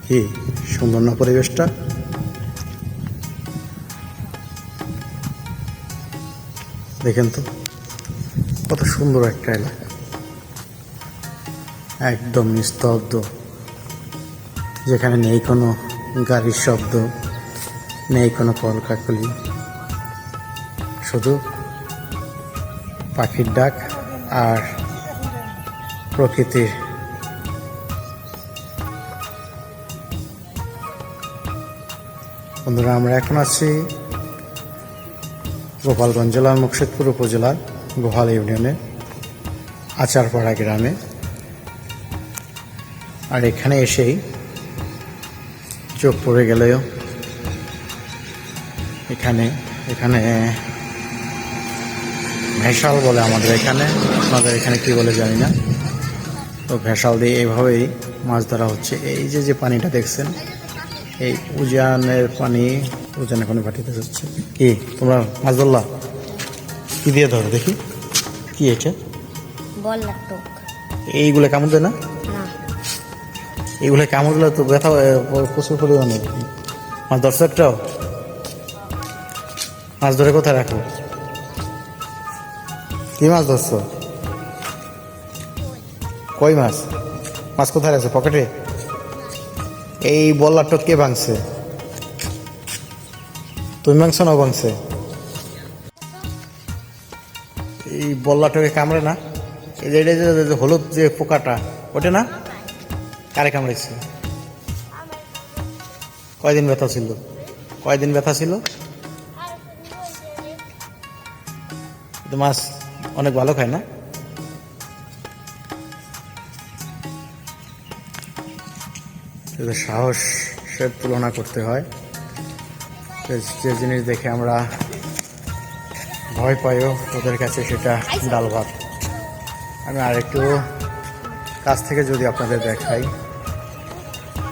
কি সুন্দর না পরিবেশটা? দেখেন তো কত সুন্দর একটা এলাকা, একদম নিস্তব্ধ, যেখানে নেই কোনো গাড়ির শব্দ, নেই কোনো কলকাকলি, শুধু পাখির ডাক আর প্রকৃতির। বন্ধুরা, আমরা এখন আছি গোপালগঞ্জ জেলার মুর্শিদপুর উপজেলার গোহাল ইউনিয়নের আচারপাড়া গ্রামে। আর এখানে এসেই চোখ পড়ে গেলেও এখানে ভেসাল বলে আমাদের এখানে, আপনাদের এখানে কি বলে জানি না। তো ভেসাল দিয়ে এইভাবেই মাছ ধরা হচ্ছে। এই যে পানিটা দেখছেন, এই উজানের পানি, উজানের পানি ভাটিতে যাচ্ছে। কি তোমরা মাছ ধরলা? কি দিয়ে ধরো দেখি? কি এটা? বললাম তো এইগুলো কামড় দেয় না? এইগুলো কামড় দিলে তো ব্যথা প্রচুর পরিমাণে। মাছ ধরছো একটাও? মাছ ধরে কোথায় রাখো? কি মাছ ধরছো? কই মাছ? মাছ কোথায় রাখছো? পকেটে? এই বল্লার টক কে ভাঙছে? তুমি ভাঙছো না ভাঙছে? এই বল্লার টকে কামড়ে না? এই যে হলুদ যে পোকাটা, ওটা না? কারে কামড়েছে? কয়দিন ব্যথা ছিল? কয়দিন ব্যথা ছিল? মাছ অনেক ভালো খায় না? সাহসের তুলনা করতে হয়। যে জিনিস দেখে আমরা ভয় পাইও ওদের কাছে সেটা ডাল ভাত। আমি আরেকটু কাছ থেকে যদি আপনাদের দেখাই,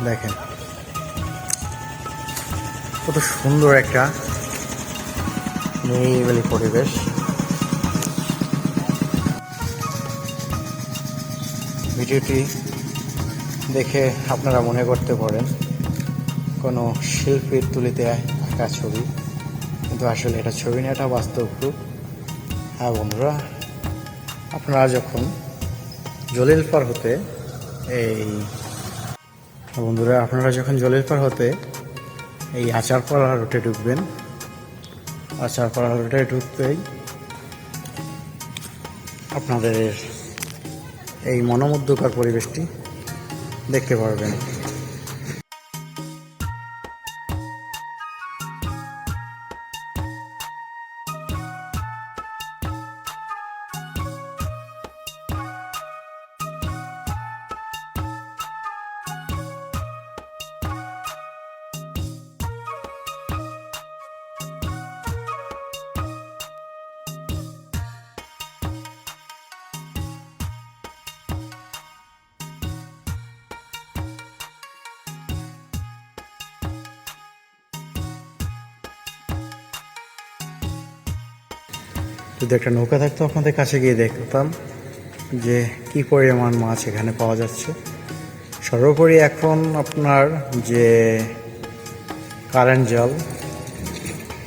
দেখেন কত সুন্দর একটা নিরিবিলি পরিবেশ। ভিডিওটি দেখে আপনারা মনে করতে পারেন কোনো শিল্পীর তুলিতে আঁকা ছবি, কিন্তু আসলে এটা ছবি না, এটা বাস্তব রূপ। হ্যাঁ বন্ধুরা, আপনারা যখন জলিলপাড় হতে এই আচারপাড়া রুটে ঢুকবেন, আচারপাড়া রুটে ঢুকতেই আপনাদের এই মনোমুগ্ধকর পরিবেশটি দেখতে পারবেন। যদি একটা নৌকা থাকতো আপনাদের কাছে গিয়ে দেখতাম যে কি পরিমাণ মাছ এখানে পাওয়া যাচ্ছে। সর্বোপরি এখন আপনার যে কারেন্ট জাল,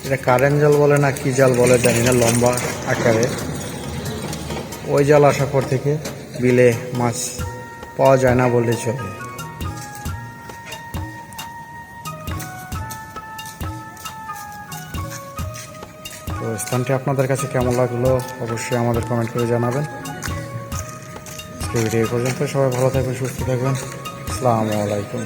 এটা কারেন্ট জাল বলে না কি জাল বলে জানি না, লম্বা আকারে, ওই জাল আসার পর থেকে বিলে মাছ পাওয়া যায় না বললে চলে। তো স্থানটি আপনাদের কাছে কেমন লাগলো অবশ্যই আমাদের কমেন্ট করে জানাবেন। ভিডিও পর্যন্ত সবাই ভালো থাকবেন, সুস্থ থাকবেন। আসসালামু আলাইকুম।